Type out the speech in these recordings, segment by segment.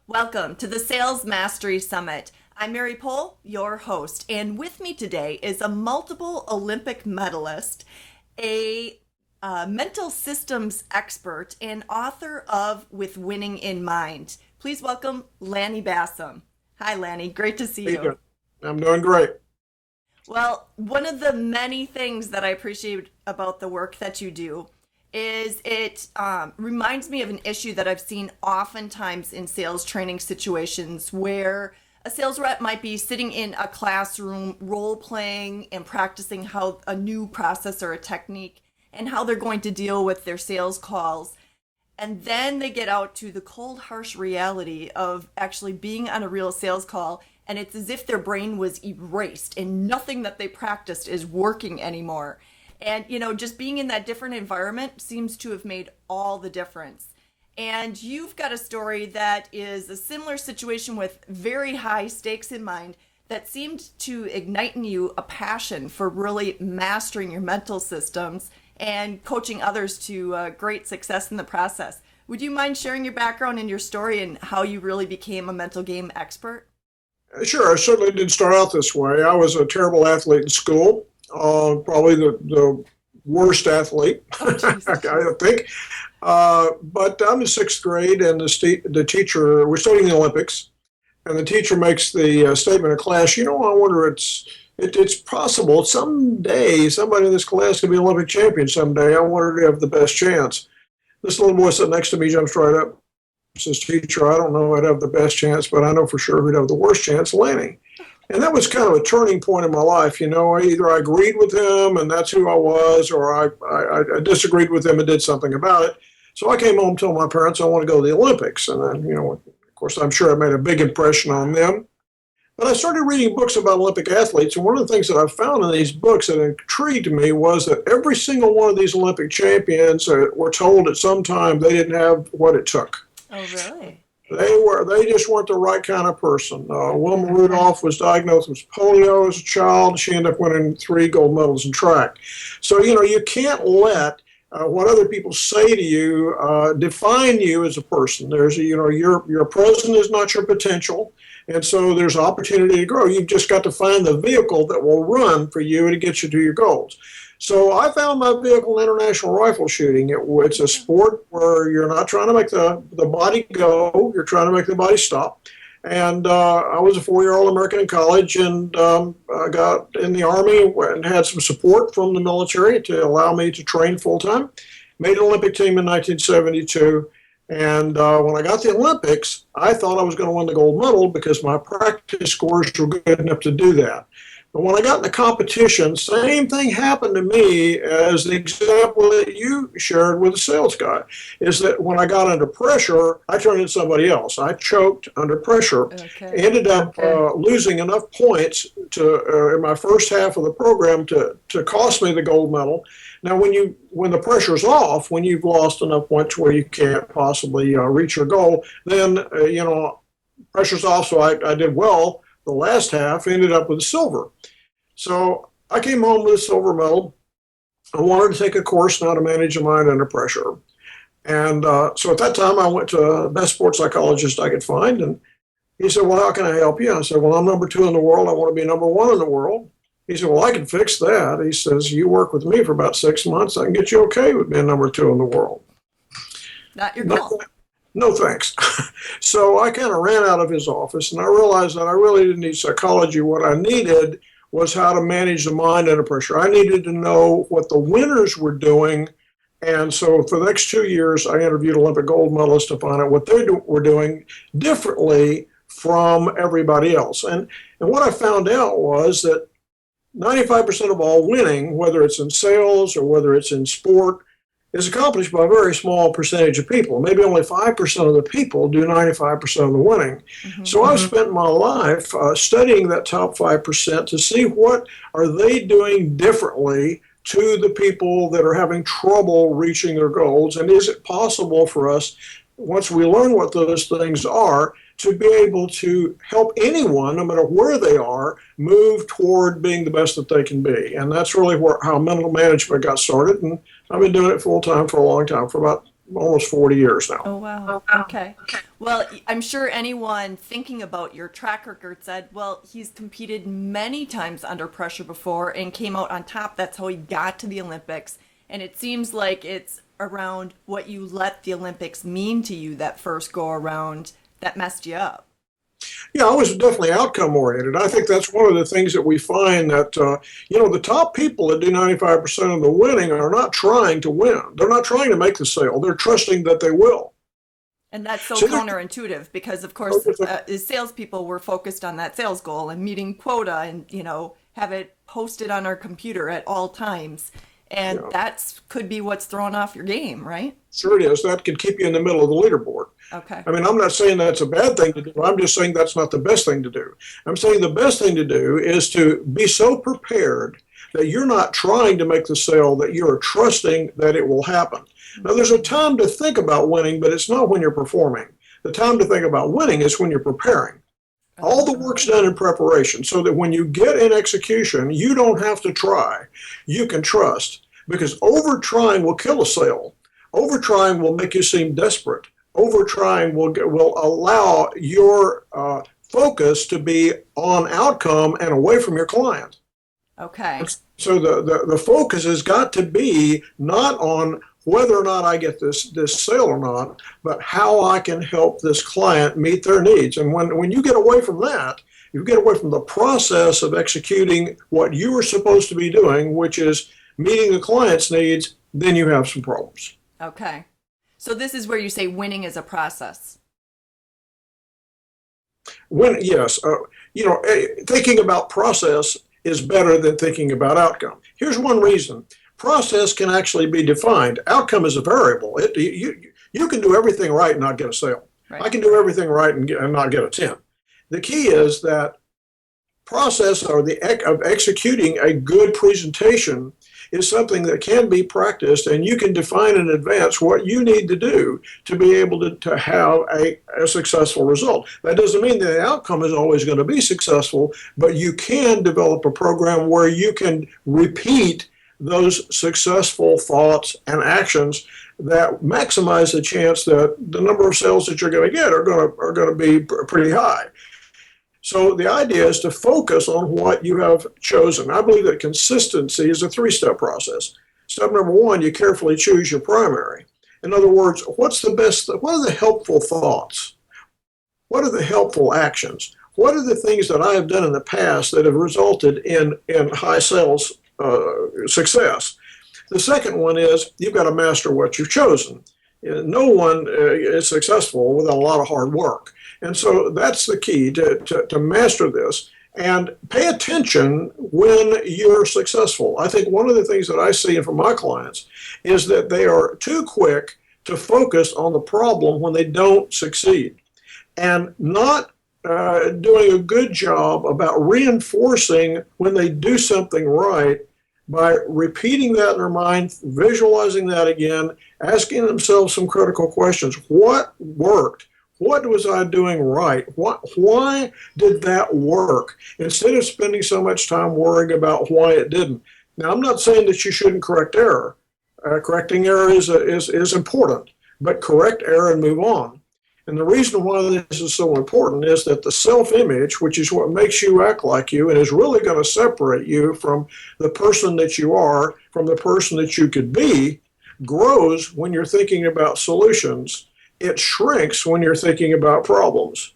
Welcome to the Sales Mastery Summit. I'm Mary Pohl, your host, and with me today is a multiple Olympic medalist, a mental systems expert, and author of With Winning in Mind. Please welcome Lanny Bassham. Hi, Lanny. Great to see you. How you doing? I'm doing great. Well, one of the many things that I appreciate about the work that you do is it reminds me of an issue that I've seen oftentimes in sales training situations where a sales rep might be sitting in a classroom role playing and practicing how a new process or a technique and how they're going to deal with their sales calls. And then they get out to the cold, harsh reality of actually being on a real sales call, and it's as if their brain was erased and nothing that they practiced is working anymore. And, just being in that different environment seems to have made all the difference. And you've got a story that is a similar situation with very high stakes in mind that seemed to ignite in you a passion for really mastering your mental systems and coaching others to great success in the process. Would you mind sharing your background and your story and how you really became a mental game expert? Sure, I certainly didn't start out this way. I was a terrible athlete in school. Probably the worst athlete, I think. But I'm in sixth grade, and the teacher, we're studying the Olympics, and the teacher makes the statement in class, I wonder, it's possible someday somebody in this class could be Olympic champion someday. I wonder if you have the best chance. This little boy sitting next to me jumps right up, says, "Teacher, I don't know I'd have the best chance, but I know for sure who'd have the worst chance, Lanny." And that was kind of a turning point in my life. Either I agreed with him and that's who I was, or I disagreed with him and did something about it. So I came home and told my parents I want to go to the Olympics. And then, of course, I'm sure I made a big impression on them. But I started reading books about Olympic athletes. And one of the things that I found in these books that intrigued me was that every single one of these Olympic champions were told at some time they didn't have what it took. Oh, really? They just weren't the right kind of person. Wilma Rudolph was diagnosed with polio as a child. She ended up winning 3 gold medals in track. So, you can't let what other people say to you define you as a person. There's, your present is not your potential. And so there's opportunity to grow. You've just got to find the vehicle that will run for you to get you to your goals. So I found my vehicle in international rifle shooting. It's a sport where you're not trying to make the body go, you're trying to make the body stop. And I was a 4-year All-American in college, and I got in the Army and had some support from the military to allow me to train full-time. Made an Olympic team in 1972. And when I got to the Olympics, I thought I was going to win the gold medal because my practice scores were good enough to do that. But when I got in the competition, same thing happened to me as the example that you shared with the sales guy, is that when I got under pressure, I turned into somebody else. I choked under pressure, ended up losing enough points to in my first half of the program to cost me the gold medal. Now, when the pressure's off, when you've lost enough points where you can't possibly reach your goal, then, pressure's off, so I did well. The last half ended up with a silver. So I came home with a silver medal. I wanted to take a course on how to manage your mind under pressure. And so at that time, I went to the best sports psychologist I could find. And he said, "Well, how can I help you?" I said, "Well, I'm number 2 in the world. I want to be number 1 in the world." He said, "Well, I can fix that." He says, "You work with me for about 6 months. I can get you okay with being number 2 in the world." Not your goal. No, thanks. So I kind of ran out of his office, and I realized that I really didn't need psychology. What I needed was how to manage the mind under pressure. I needed to know what the winners were doing. And so for the next 2 years, I interviewed Olympic gold medalists to find out what they were doing differently from everybody else. And what I found out was that 95% of all winning, whether it's in sales or whether it's in sport, is accomplished by a very small percentage of people. Maybe only 5% of the people do 95% of the winning. Mm-hmm. So I've spent my life studying that top 5% to see what are they doing differently to the people that are having trouble reaching their goals, and is it possible for us, once we learn what those things are, to be able to help anyone, no matter where they are, move toward being the best that they can be. And that's really how mental management got started. And I've been doing it full time for a long time, for about almost 40 years now. Oh, wow. Okay. Well, I'm sure anyone thinking about your track record said, well, he's competed many times under pressure before and came out on top. That's how he got to the Olympics. And it seems like it's around what you let the Olympics mean to you that first go around that messed you up. Yeah, I was definitely outcome oriented. I think that's one of the things that we find that, the top people that do 95% of the winning are not trying to win. They're not trying to make the sale. They're trusting that they will. And that's so counterintuitive because, of course, as salespeople, we're focused on that sales goal and meeting quota and, have it posted on our computer at all times. And that's could be what's thrown off your game, right? Sure it is. That can keep you in the middle of the leaderboard. Okay. I mean, I'm not saying that's a bad thing to do. I'm just saying that's not the best thing to do. I'm saying the best thing to do is to be so prepared that you're not trying to make the sale, that you're trusting that it will happen. Now, there's a time to think about winning, but it's not when you're performing. The time to think about winning is when you're preparing. All the work's done in preparation so that when you get in execution, you don't have to try. You can trust, because over-trying will kill a sale. Over-trying will make you seem desperate. Over-trying will allow your focus to be on outcome and away from your client. Okay. So the focus has got to be not on whether or not I get this sale or not, but how I can help this client meet their needs. And when you get away from that, you get away from the process of executing what you were supposed to be doing, which is meeting the client's needs, then you have some problems. Okay. So this is where you say winning is a process. Thinking about process is better than thinking about outcome. Here's one reason. Process can actually be defined. Outcome is a variable. You can do everything right and not get a sale. Right. I can do everything right and not get a 10. The key is that process of executing a good presentation is something that can be practiced, and you can define in advance what you need to do to be able to have a successful result. That doesn't mean that the outcome is always going to be successful, but you can develop a program where you can repeat those successful thoughts and actions that maximize the chance that the number of sales that you're going to get are going to be pretty high. So the idea is to focus on what you have chosen. I believe that consistency is a 3-step process. Step number 1, you carefully choose your primary. In other words, what are the helpful thoughts? What are the helpful actions? What are the things that I have done in the past that have resulted in high sales success? The second one is you've got to master what you've chosen. No one is successful without a lot of hard work. And so that's the key to master this and pay attention when you're successful. I think one of the things that I see from my clients is that they are too quick to focus on the problem when they don't succeed and not doing a good job about reinforcing when they do something right by repeating that in their mind, visualizing that again, asking themselves some critical questions. What worked? What was I doing right? Why did that work? Instead of spending so much time worrying about why it didn't. Now, I'm not saying that you shouldn't correct error. Correcting error is important, but correct error and move on. And the reason why this is so important is that the self-image, which is what makes you act like you and is really going to separate you from the person that you are, from the person that you could be, grows when you're thinking about solutions. It shrinks when you're thinking about problems.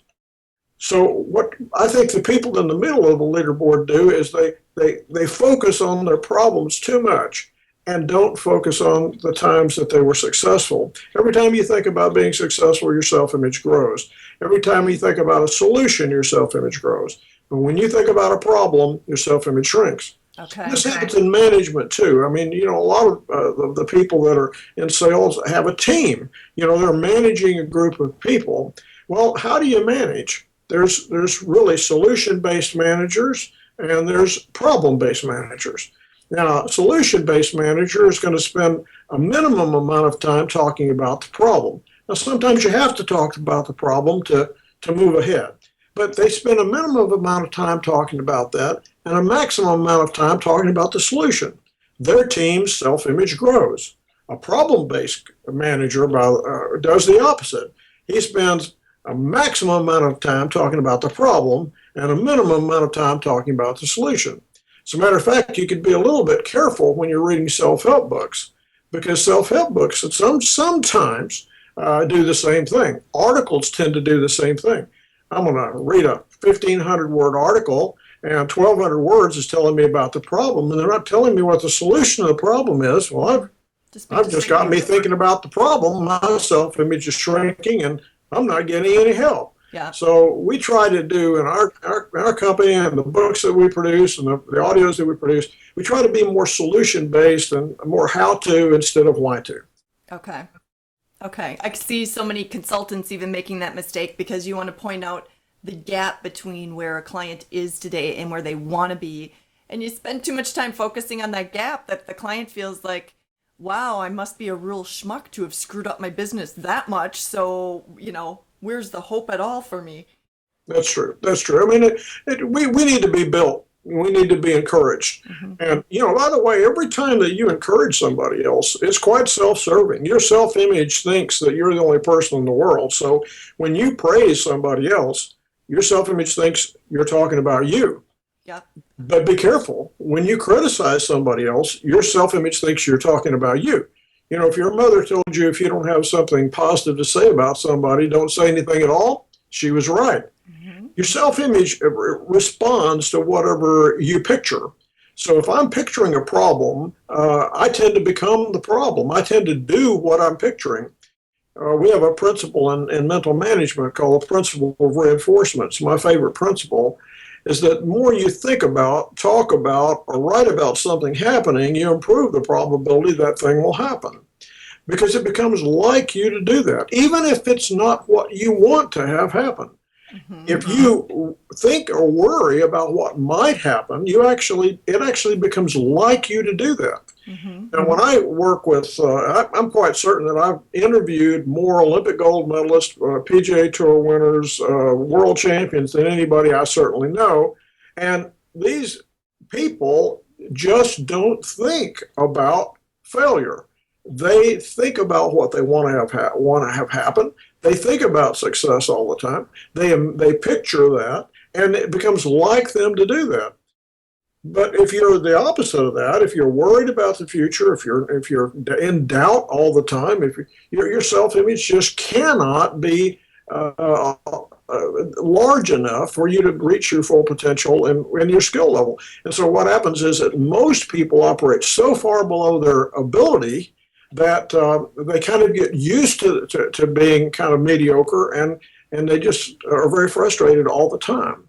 So what I think the people in the middle of the leaderboard do is they focus on their problems too much and don't focus on the times that they were successful. Every time you think about being successful, your self-image grows. Every time you think about a solution, your self-image grows. But when you think about a problem, your self-image shrinks. Okay. This happens in management too. I mean, a lot of the people that are in sales have a team. They're managing a group of people. Well, how do you manage? There's really solution-based managers and there's problem-based managers. Now, a solution-based manager is going to spend a minimum amount of time talking about the problem. Now, sometimes you have to talk about the problem to to move ahead. But they spend a minimum amount of time talking about that and a maximum amount of time talking about the solution. Their team's self-image grows. A problem-based manager does the opposite. He spends a maximum amount of time talking about the problem and a minimum amount of time talking about the solution. As a matter of fact, you could be a little bit careful when you're reading self-help books, because self-help books sometimes do the same thing. Articles tend to do the same thing. I'm going to read a 1,500-word article, and 1,200 words is telling me about the problem, and they're not telling me what the solution of the problem is. Well, I've just got me thinking about the problem. My self-image is shrinking, and I'm not getting any help. Yeah. So we try to do in our company and the books that we produce and the audios that we produce, we try to be more solution-based and more how-to instead of why-to. Okay. I can see so many consultants even making that mistake because you want to point out the gap between where a client is today and where they want to be. And you spend too much time focusing on that gap that the client feels like, wow, I must be a real schmuck to have screwed up my business that much. So, where's the hope at all for me? That's true. I mean, we need to be built. We need to be encouraged. Mm-hmm. And, by the way, every time that you encourage somebody else, it's quite self-serving. Your self-image thinks that you're the only person in the world. So when you praise somebody else, your self-image thinks you're talking about you. Yeah. But be careful. When you criticize somebody else, your self-image thinks you're talking about you. If your mother told you if you don't have something positive to say about somebody, don't say anything at all, she was right. Mm-hmm. Your self-image responds to whatever you picture. So if I'm picturing a problem, I tend to become the problem. I tend to do what I'm picturing. We have a principle in mental management called the principle of reinforcement. It's my favorite principle. Is that the more you think about, talk about, or write about something happening, you improve the probability that thing will happen. Because it becomes like you to do that, even if it's not what you want to have happen. Mm-hmm. If you think or worry about what might happen, it actually becomes like you to do that. Mm-hmm. And when I work with, I'm quite certain that I've interviewed more Olympic gold medalists, PGA-Tour winners, world champions than anybody I certainly know. And these people just don't think about failure. They think about what they want to have happen. They think about success all the time. They picture that, and it becomes like them to do that. But if you're the opposite of that, if you're worried about the future, if you're in doubt all the time, if your self-image just cannot be large enough for you to reach your full potential and your skill level. And so what happens is that most people operate so far below their ability that they kind of get used to being kind of mediocre, and they just are very frustrated all the time.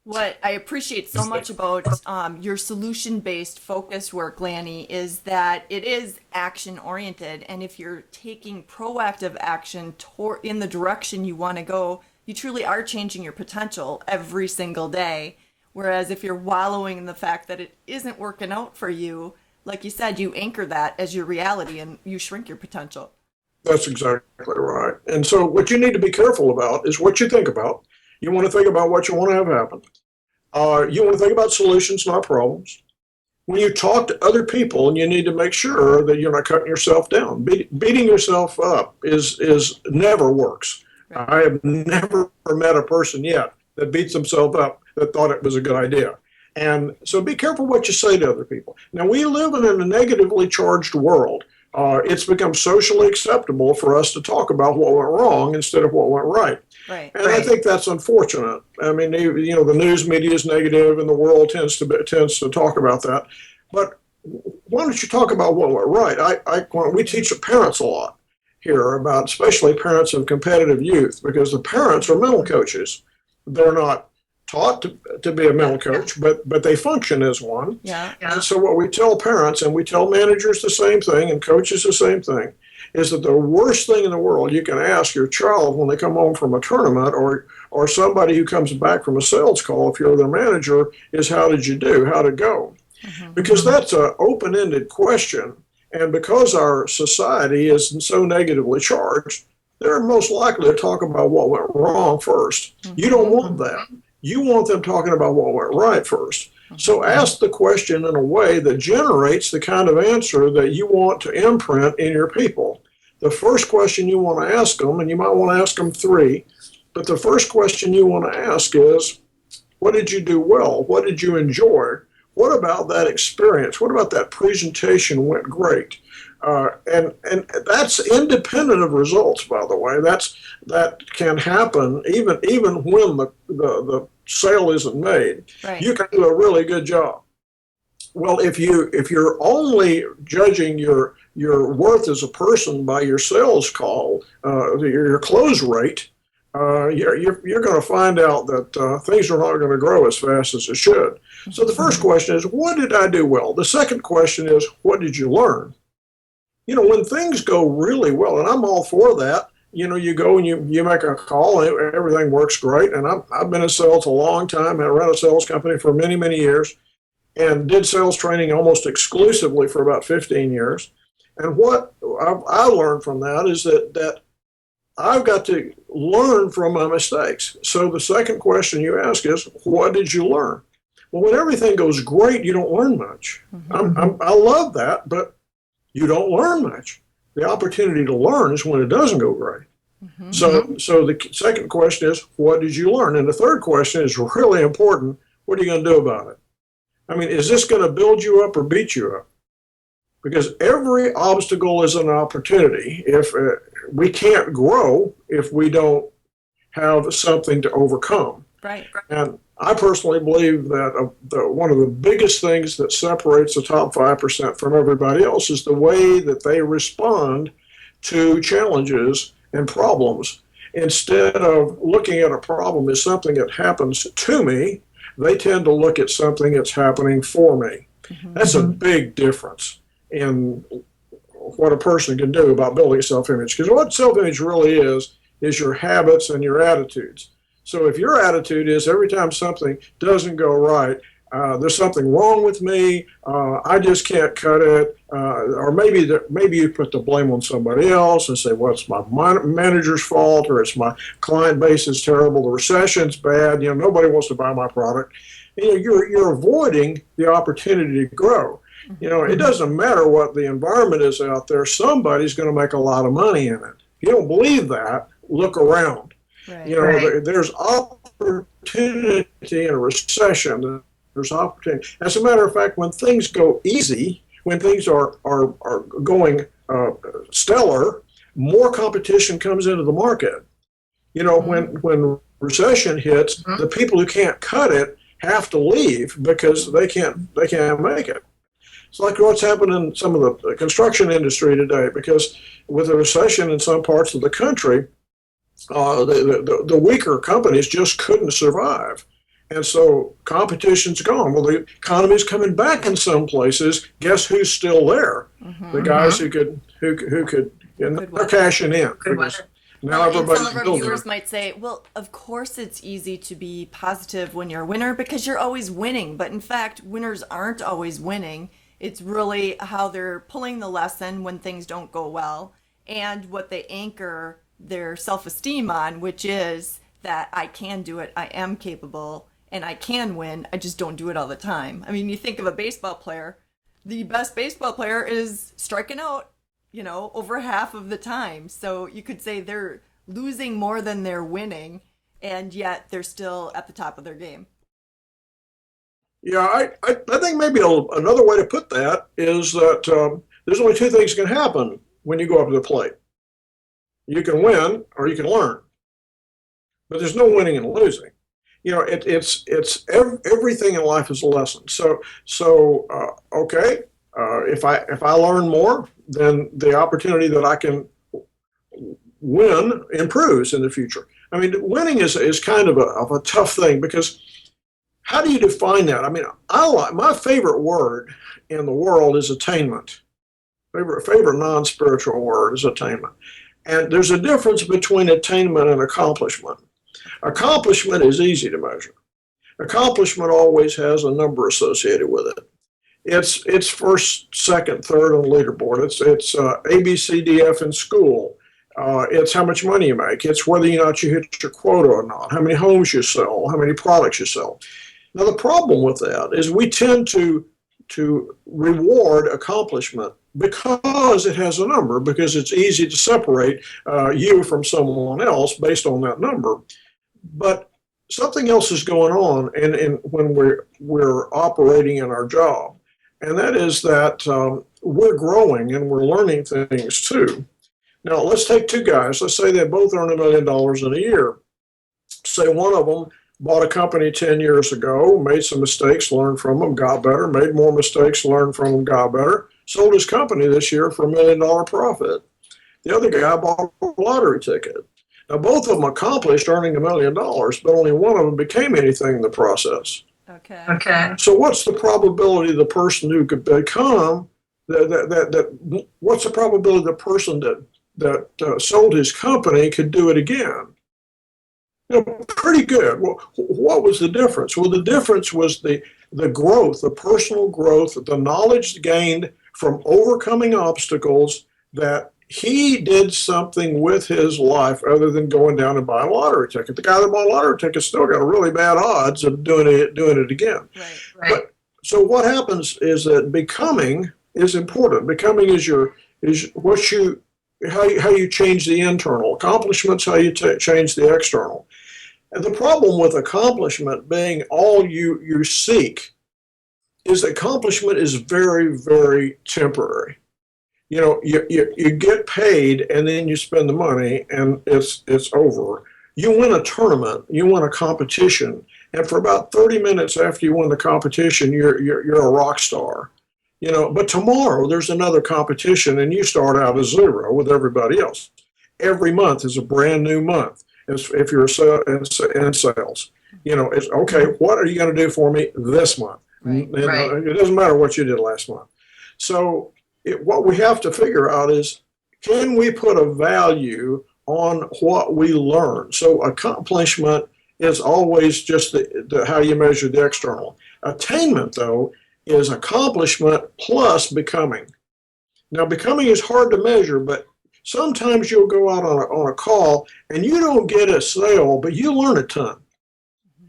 What I appreciate so much about your solution-based focus work, Lanny, is that it is action-oriented. And if you're taking proactive action in the direction you want to go, you truly are changing your potential every single day. Whereas if you're wallowing in the fact that it isn't working out for you, like you said, you anchor that as your reality and you shrink your potential. That's exactly right. And so what you need to be careful about is what you think about. You want to think about what you want to have happen. You want to think about solutions, not problems. When you talk to other people, you need to make sure that you're not cutting yourself down. Beating yourself up is never works. Right. I have never met a person yet that beats themselves up that thought it was a good idea. And so be careful what you say to other people. Now, we live in a negatively charged world. It's become socially acceptable for us to talk about what went wrong instead of what went right. Right. And I think that's unfortunate. I mean, the news media is negative, and the world tends to talk about that. But why don't you talk about what went right? We teach the parents a lot here about, especially parents of competitive youth, because the parents are mental coaches. They're not taught to be a mental coach, but they function as one. Yeah. And so what we tell parents, and we tell managers the same thing, and coaches the same thing, is that the worst thing in the world you can ask your child when they come home from a tournament or somebody who comes back from a sales call, if you're their manager, is how did you do, how to go? Mm-hmm. Because that's an open-ended question. And because our society is so negatively charged, they're most likely to talk about what went wrong first. You don't want that. You want them talking about what went right first. So ask the question in a way that generates the kind of answer that you want to imprint in your people. The first question you want to ask them, and you might want to ask them three, but the first question you want to ask is, what did you do well? What did you enjoy? What about that experience? What about that presentation went great? And that's independent of results, by the way. That can happen even when the sale isn't made. Right. You can do a really good job. Well, if you're only judging your worth as a person by your sales call, your close rate, you're going to find out that things are not going to grow as fast as it should. So the first question is, what did I do well? The second question is, what did you learn? You know, when things go really well, and I'm all for that, you know, you go and you make a call and everything works great. And I've been in sales a long time. I ran a sales company for many, many years and did sales training almost exclusively for about 15 years. And what I learned from that is that I've got to learn from my mistakes. So the second question you ask is, what did you learn? Well, when everything goes great, you don't learn much. I love that, but you don't learn much. The opportunity to learn is when it doesn't go great. So the second question is, what did you learn? And the third question is really important. What are you going to do about it? I mean, is this going to build you up or beat you up? Because every obstacle is an opportunity. If we can't grow if we don't have something to overcome. Right. And I personally believe that one of the biggest things that separates the top 5% from everybody else is the way that they respond to challenges and problems. Instead of looking at a problem as something that happens to me, they tend to look at something that's happening for me. That's a big difference in what a person can do about building self-image. Because what self-image really is your habits and your attitudes. So if your attitude is every time something doesn't go right, there's something wrong with me, I just can't cut it, or maybe you put the blame on somebody else and say, well, it's my manager's fault, or it's my client base is terrible, the recession's bad, you know, nobody wants to buy my product. You know, you're avoiding the opportunity to grow. You know, it doesn't matter what the environment is out there, somebody's going to make a lot of money in it. If you don't believe that, look around. Right. You know, there's opportunity in a recession. There's opportunity. As a matter of fact, when things go easy, when things are going stellar, more competition comes into the market. You know, when recession hits, the people who can't cut it have to leave because they can't make it. It's like what's happened in some of the construction industry today, because with a recession in some parts of the country, the weaker companies just couldn't survive. And so competition's gone. Well, the economy's coming back in some places. Guess who's still there? The guys who could, and they're cashing in. Now everybody's some of our viewers might say, well, of course it's easy to be positive when you're a winner because you're always winning. But in fact, winners aren't always winning. It's really how they're pulling the lesson when things don't go well and what they anchor their self-esteem on, which is that I can do it, I am capable, and I can win. I just don't do it all the time. I mean, you think of a baseball player, the best baseball player is striking out, you know, over half of the time. So you could say they're losing more than they're winning, and yet they're still at the top of their game. Yeah, I think maybe another way to put that is that there's only two things that can happen when you go up to the plate. You can win or you can learn, but there's no winning and losing. You know, it's everything in life is a lesson. So okay, if I learn more, then the opportunity that I can win improves in the future. I mean, winning is kind of a tough thing because how do you define that? I mean, my favorite word in the world is attainment. Favorite non-spiritual word is attainment. And there's a difference between attainment and accomplishment. Accomplishment is easy to measure. Accomplishment always has a number associated with it. It's first, second, third on the leaderboard. It's A, B, C, D, F in school. It's how much money you make. It's whether or not you hit your quota or not, how many homes you sell, how many products you sell. Now, the problem with that is we tend to reward accomplishment because it has a number, because it's easy to separate you from someone else based on that number. But something else is going on when we're operating in our job, and that is that we're growing and we're learning things too. Now, let's take two guys. Let's say they both earn $1 million in a year. Say one of them bought a company 10 years ago, made some mistakes, learned from them, got better, made more mistakes, learned from them, got better, sold his company this year for $1 million profit. The other guy bought a lottery ticket. Now, both of them accomplished earning $1 million, but only one of them became anything in the process. Okay. So what's the probability the person who could become, what's the probability the person that sold his company could do it again? Pretty good. Well, what was the difference? Well, the difference was the growth, the personal growth, the knowledge gained from overcoming obstacles, that he did something with his life other than going down and buying a lottery ticket. The guy that bought a lottery ticket still got really bad odds of doing it again. Right. But so what happens is that becoming is important. Becoming is how you change the internal. Accomplishments, how you change the external. And the problem with accomplishment being all you seek is accomplishment is very, very temporary. You get paid and then you spend the money and it's over. You win a tournament, you win a competition, and for about 30 minutes after you win the competition, you're a rock star. But tomorrow there's another competition and you start out as zero with everybody else. Every month is a brand new month. If you're in sales, it's okay. What are you going to do for me this month? Right. It doesn't matter what you did last month. So what we have to figure out is, can we put a value on what we learn? So accomplishment is always just how you measure the external. Attainment, though, is accomplishment plus becoming. Now, becoming is hard to measure, but sometimes you'll go out on a call and you don't get a sale, but you learn a ton.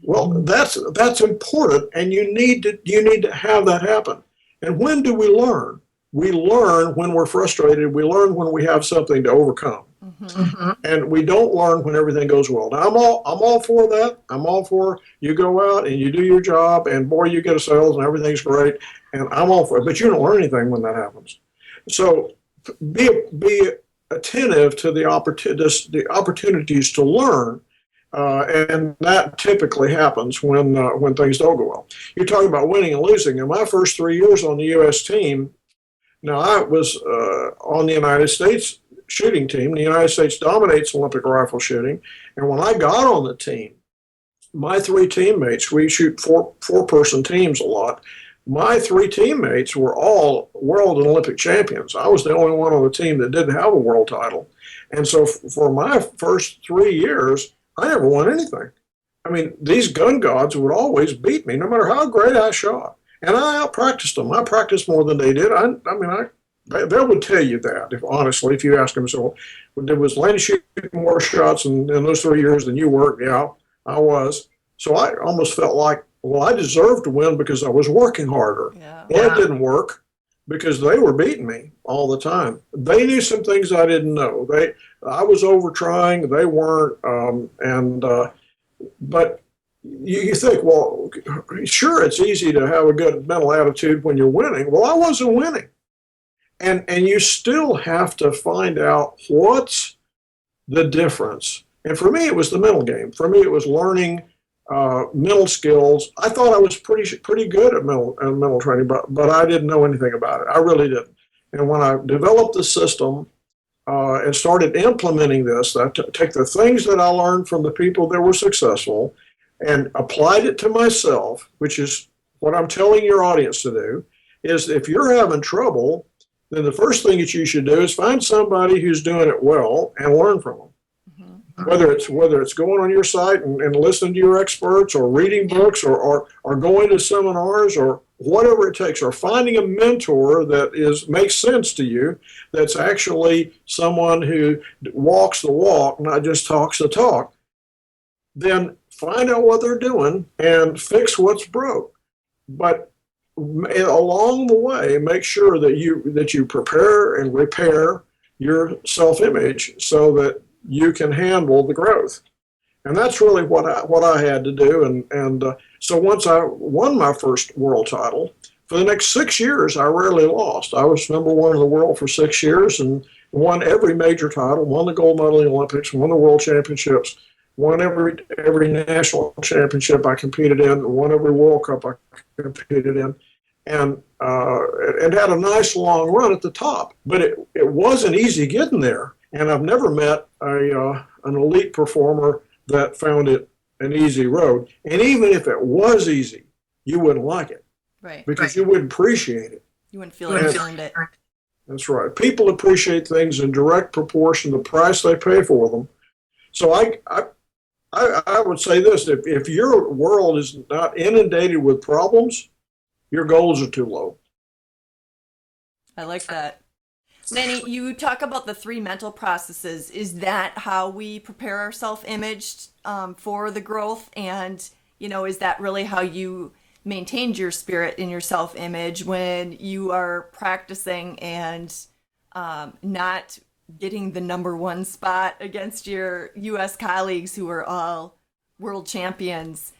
Well, that's important, and you need to have that happen. And when do we learn? We learn when we're frustrated. We learn when we have something to overcome. Mm-hmm. And we don't learn when everything goes well. Now, I'm all for that. I'm all for you go out and you do your job, and boy, you get a sales and everything's great. And I'm all for it. But you don't learn anything when that happens. So be attentive to the opportunities to learn, and that typically happens when things don't go well. You're talking about winning and losing. In my first 3 years on the U.S. team, now I was on the United States shooting team. The United States dominates Olympic rifle shooting, and when I got on the team, my three teammates, we shoot four-person teams a lot. My three teammates were all world and Olympic champions. I was the only one on the team that didn't have a world title. And so for my first 3 years, I never won anything. I mean, these gun gods would always beat me, no matter how great I shot. And I out-practiced them. I practiced more than they did. They would tell you that, if you ask them. So, was Lanny shooting more shots in those 3 years than you were? Yeah, I was. So I almost felt like, well, I deserved to win because I was working harder. Yeah. Well, it didn't work because they were beating me all the time. They knew some things I didn't know. I was over trying. They weren't. But you think, well, sure, it's easy to have a good mental attitude when you're winning. Well, I wasn't winning. And you still have to find out what's the difference. And for me, it was the mental game. For me, it was learning mental skills. I thought I was pretty good at mental training, but I didn't know anything about it. I really didn't. And when I developed the system and started implementing this, I take the things that I learned from the people that were successful and applied it to myself, which is what I'm telling your audience to do, is if you're having trouble, then the first thing that you should do is find somebody who's doing it well and learn from them. whether it's going on your site and listening to your experts, or reading books, or going to seminars, or whatever it takes, or finding a mentor that makes sense to you, that's actually someone who walks the walk, not just talks the talk, then find out what they're doing and fix what's broke. But along the way, make sure that you prepare and repair your self-image so that you can handle the growth. And that's really what I had to do. And so once I won my first world title, for the next 6 years, I rarely lost. I was number one in the world for 6 years and won every major title, won the gold medal in the Olympics, won the world championships, won every national championship I competed in, won every World Cup I competed in, and had a nice long run at the top. But it wasn't easy getting there. And I've never met an elite performer that found it an easy road. And even if it was easy, you wouldn't like it. Right. Because you wouldn't appreciate it. You wouldn't feel like you earned it. That's right. People appreciate things in direct proportion to the price they pay for them. So I would say this: if your world is not inundated with problems, your goals are too low. I like that. Lanny, you talk about the 3 mental processes. Is that how we prepare our self-image for the growth? And, is that really how you maintained your spirit in your self-image when you are practicing and not getting the number 1 spot against your U.S. colleagues who are all world champions?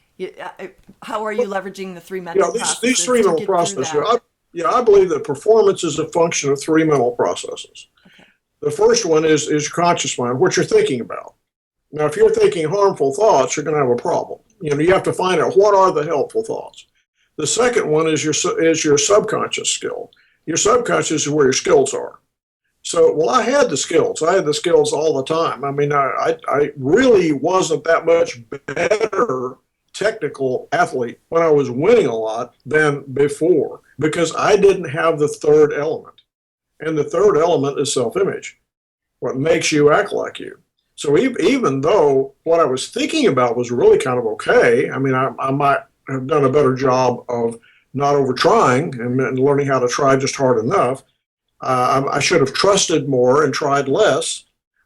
How are you leveraging the 3 mental processes? These 3 mental processes. I believe that performance is a function of 3 mental processes. Okay. The first one is your conscious mind, what you're thinking about. Now, if you're thinking harmful thoughts, you're going to have a problem. You have to find out what are the helpful thoughts. The second one is your subconscious skill. Your subconscious is where your skills are. So, I had the skills. I had the skills all the time. I mean, I really wasn't that much better technical athlete when I was winning a lot than before, because I didn't have the third element. And the third element is self-image, what makes you act like you. So even though what I was thinking about was really kind of okay, I mean, I might have done a better job of not over trying and learning how to try just hard enough. I should have trusted more and tried less.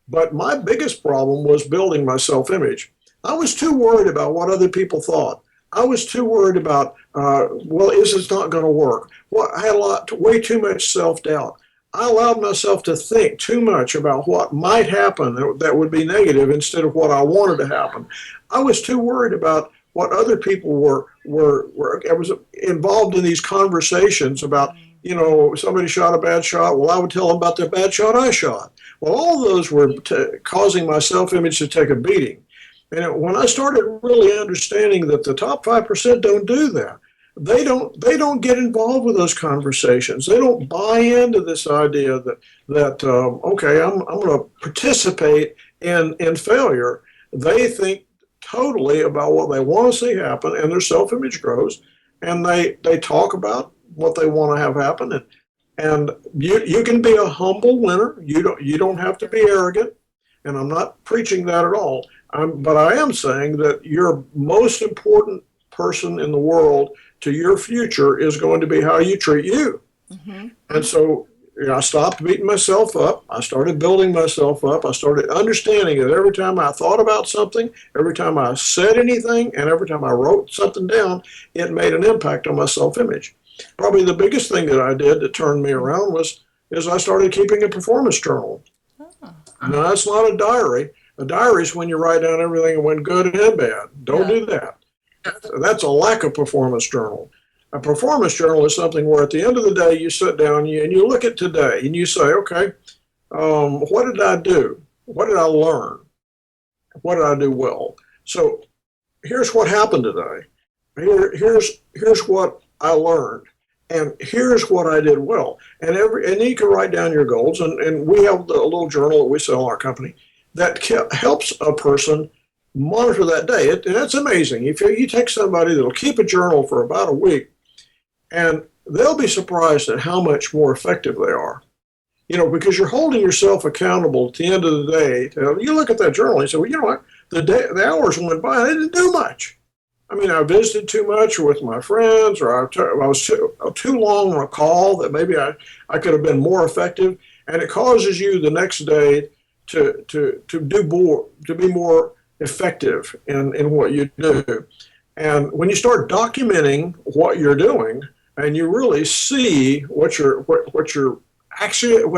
But my biggest problem was building my self-image. I was too worried about what other people thought. I was too worried about, is this not going to work? Well, I had way too much self-doubt. I allowed myself to think too much about what might happen that would be negative instead of what I wanted to happen. I was too worried about what other people were. I was involved in these conversations about, somebody shot a bad shot. Well, I would tell them about the bad shot I shot. Well, all those were causing my self-image to take a beating. And when I started really understanding that the top 5% don't do that, they don't get involved with those conversations. They don't buy into this idea that okay, I'm going to participate in failure. They think totally about what they want to see happen, and their self-image grows, and they talk about what they want to have happen. And you can be a humble winner. You don't have to be arrogant, and I'm not preaching that at all. But I am saying that your most important person in the world to your future is going to be how you treat you. Mm-hmm. And so I stopped beating myself up. I started building myself up. I started understanding that every time I thought about something, every time I said anything, and every time I wrote something down, it made an impact on my self-image. Probably the biggest thing that I did that turned me around is I started keeping a performance journal. Oh. Now, that's not a diary. A diary is when you write down everything that went good and bad. Don't do that. That's a lack of performance journal. A performance journal is something where at the end of the day you sit down and you look at today and you say, okay, what did I do? What did I learn? What did I do well? So here's what happened today. Here's what I learned. And here's what I did well. And you can write down your goals. And we have a little journal that we sell in our company that helps a person monitor that day. And that's amazing. If you take somebody that'll keep a journal for about a week, and they'll be surprised at how much more effective they are. because you're holding yourself accountable at the end of the day. You look at that journal and say, well, you know what? The hours went by and I didn't do much. I mean, I visited too much with my friends, or I was too long on a call that maybe I could have been more effective. And it causes you the next day to be more effective in what you do. And when you start documenting what you're doing, and you really see what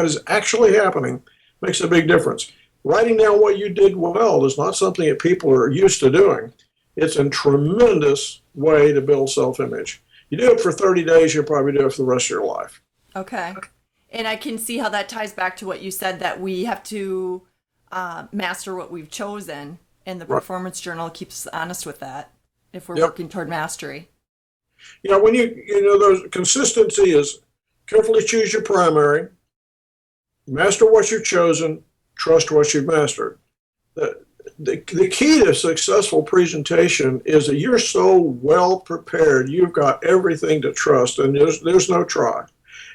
is actually happening, makes a big difference. Writing down what you did well is not something that people are used to doing. It's a tremendous way to build self-image. You do it for 30 days, you'll probably do it for the rest of your life. Okay. And I can see how that ties back to what you said, that we have to master what we've chosen, and the performance journal keeps us honest with that if we're working toward mastery. Yeah, when those consistency is carefully choose your primary, master what you've chosen, trust what you've mastered. The key to successful presentation is that you're so well prepared, you've got everything to trust, and there's no try.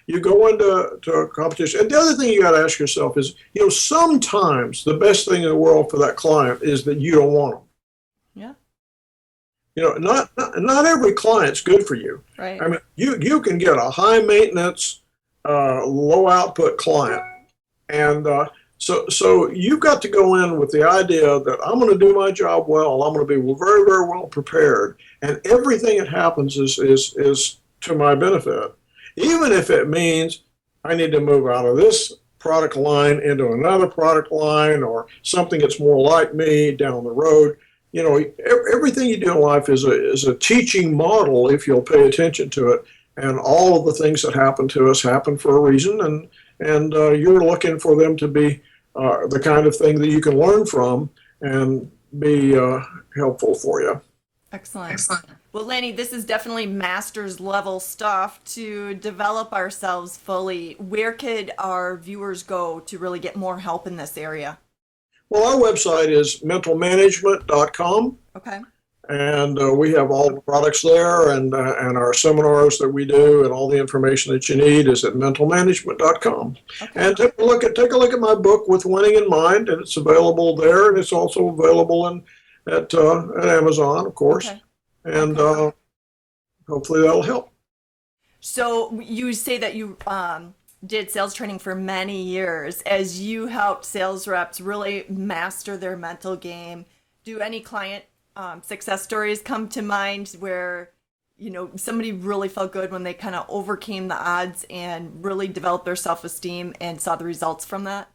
You go into a competition, and the other thing you got to ask yourself is, sometimes the best thing in the world for that client is that you don't want them. Yeah. Not every client's good for you. Right. I mean, you can get a high maintenance, low output client, and so you've got to go in with the idea that I'm going to do my job well. I'm going to be very, very well prepared, and everything that happens is to my benefit, even if it means I need to move out of this product line into another product line or something that's more like me down the road. Everything you do in life is a teaching model if you'll pay attention to it. And all of the things that happen to us happen for a reason, and you're looking for them to be the kind of thing that you can learn from and be helpful for you. Excellent. Well, Lanny, this is definitely master's level stuff to develop ourselves fully. Where could our viewers go to really get more help in this area? Well, our website is mentalmanagement.com. Okay. And we have all the products there, and our seminars that we do, and all the information that you need is at mentalmanagement.com. Okay. And take a look at my book With Winning in Mind, and it's available there, and it's also available at Amazon, of course. Okay. And hopefully that'll help. So you say that you did sales training for many years. As you helped sales reps really master their mental game, do any client success stories come to mind where somebody really felt good when they kind of overcame the odds and really developed their self-esteem and saw the results from that?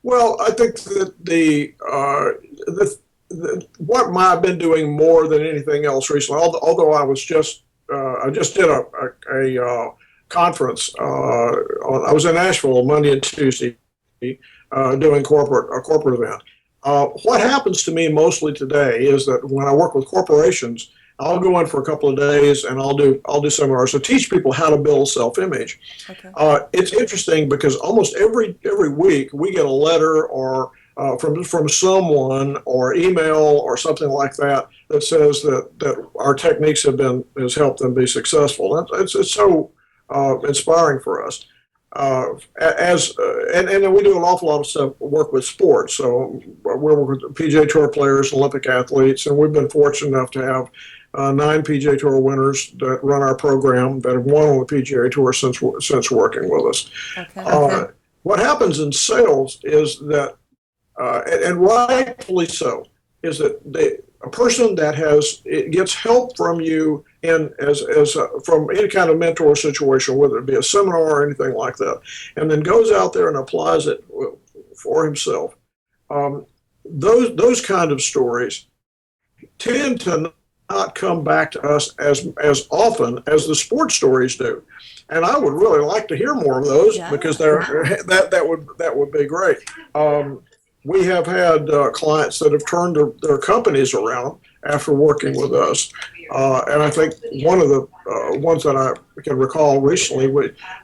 Well, I think that what I've been doing more than anything else recently, although I just did a conference. I was in Nashville Monday and Tuesday doing a corporate event. What happens to me mostly today is that when I work with corporations, I'll go in for a couple of days and I'll do seminars to teach people how to build self-image. Okay. It's interesting because almost every week we get a letter or from someone or email or something like that says that our techniques has helped them be successful. It's so inspiring for us. And then we do an awful lot of stuff, work with sports. So we work with PGA-Tour players, Olympic athletes, and we've been fortunate enough to have 9 PGA-Tour winners that run our program that have won on the PGA Tour since working with us. Okay. What happens in sales is that, and rightfully so, is that a person that gets help from you from any kind of mentor situation, whether it be a seminar or anything like that, and then goes out there and applies it for himself. Those kind of stories tend to not come back to us as often as the sports stories do, and I would really like to hear more of those because that would be great. We have had clients that have turned their companies around after working with us. And I think one of the ones that I can recall recently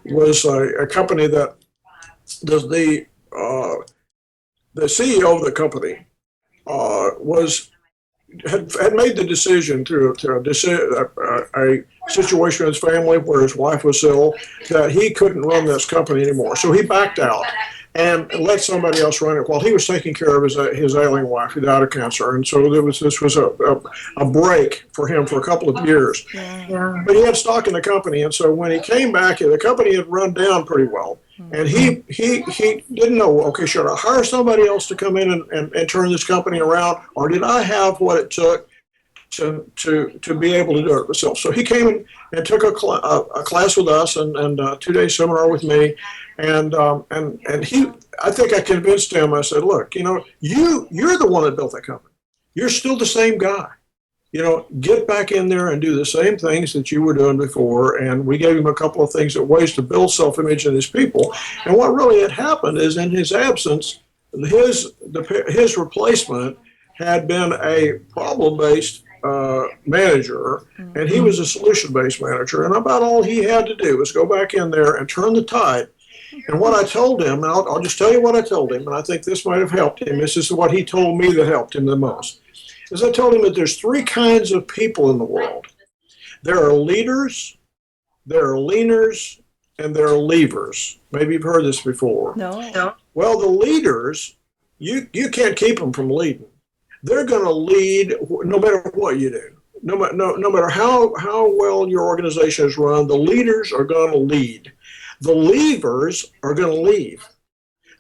was a company that the CEO of the company was had made the decision through a situation with his family where his wife was ill that he couldn't run this company anymore. So he backed out and let somebody else run it while he was taking care of his ailing wife who died of cancer. And so this was a break for him for a couple of years. Yeah. But he had stock in the company, and so when he came back, the company had run down pretty well. And he didn't know, okay, should I hire somebody else to come in and turn this company around, or did I have what it took to be able to do it myself? So he came in and took a class with us and a 2-day seminar with me, and I think I convinced him. I said, look, you're the one that built that company. You're still the same guy. Get back in there and do the same things that you were doing before. And we gave him a couple of things, ways to build self-image in his people. And what really had happened is, in his absence, his replacement had been a problem-based manager, and he was a solution-based manager. And about all he had to do was go back in there and turn the tide. And what I told him, and I'll just tell you what I told him, and I think this might have helped him. This is what he told me that helped him the most. Is I told him that there's 3 kinds of people in the world. There are leaders, there are leaners, and there are leavers. Maybe you've heard this before. No. Well, the leaders, you can't keep them from leading. They're going to lead no matter what you do. No matter how well your organization is run, the leaders are going to lead. The leavers are going to leave.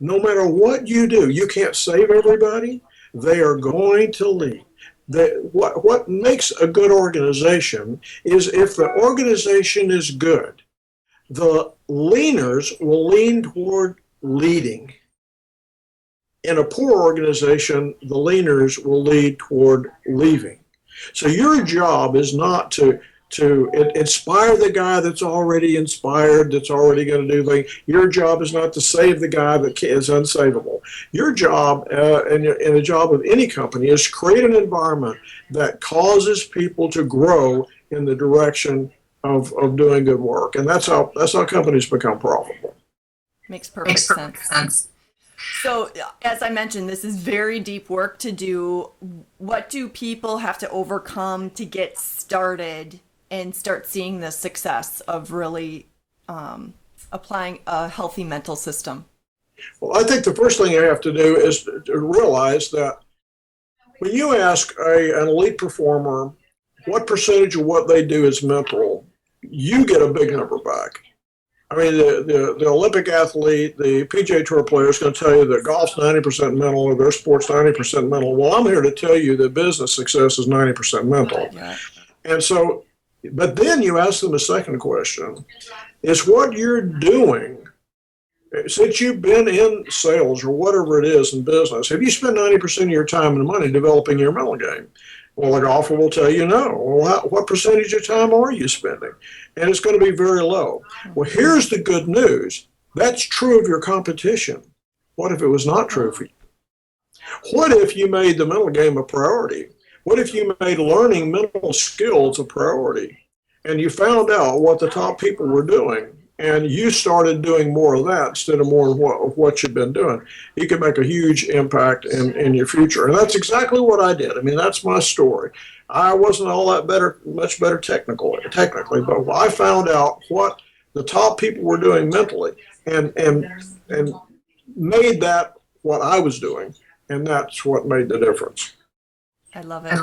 No matter what you do, you can't save everybody. They are going to leave. What makes a good organization is if the organization is good, the leaners will lean toward leading. In a poor organization, the leaners will lead toward leaving. So your job is not to inspire the guy that's already inspired, that's already going to do things. Your job is not to save the guy that is unsavable. Your job, and the job of any company, is to create an environment that causes people to grow in the direction of doing good work. And that's how companies become profitable. Makes perfect sense. So, as I mentioned, this is very deep work to do. What do people have to overcome to get started and start seeing the success of really applying a healthy mental system? Well, I think the first thing you have to do is to realize that when you ask an elite performer what percentage of what they do is mental, you get a big number back. I mean, the Olympic athlete, the PGA Tour player is going to tell you that golf's 90% mental or their sport's 90% mental. Well, I'm here to tell you that business success is 90% mental. Yeah. And so, but then you ask them a second question, is what you're doing, since you've been in sales or whatever it is in business, have you spent 90% of your time and money developing your mental game? Well, the golfer will tell you no. Well, what percentage of time are you spending? And it's going to be very low. Well, here's the good news. That's true of your competition. What if it was not true for you? What if you made the mental game a priority? What if you made learning mental skills a priority? And you found out what the top people were doing, and you started doing more of that instead of more of what you've been doing. You can make a huge impact in your future. And that's exactly what I did. I mean, that's my story. I wasn't all that much better technically, but I found out what the top people were doing mentally and made that what I was doing. And that's what made the difference. I love it.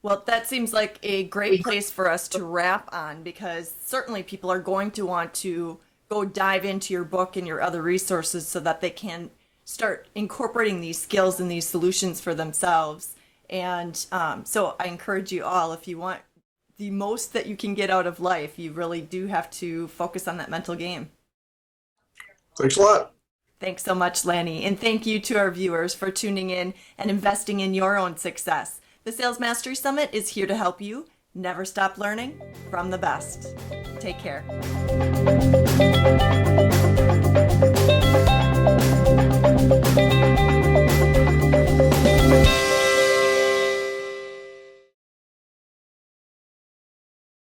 Well, that seems like a great place for us to wrap on, because certainly people are going to want to go dive into your book and your other resources so that they can start incorporating these skills and these solutions for themselves. And so I encourage you all, if you want the most that you can get out of life, you really do have to focus on that mental game. Thanks a lot. Thanks so much, Lanny. And thank you to our viewers for tuning in and investing in your own success. The Sales Mastery Summit is here to help you never stop learning from the best. Take care.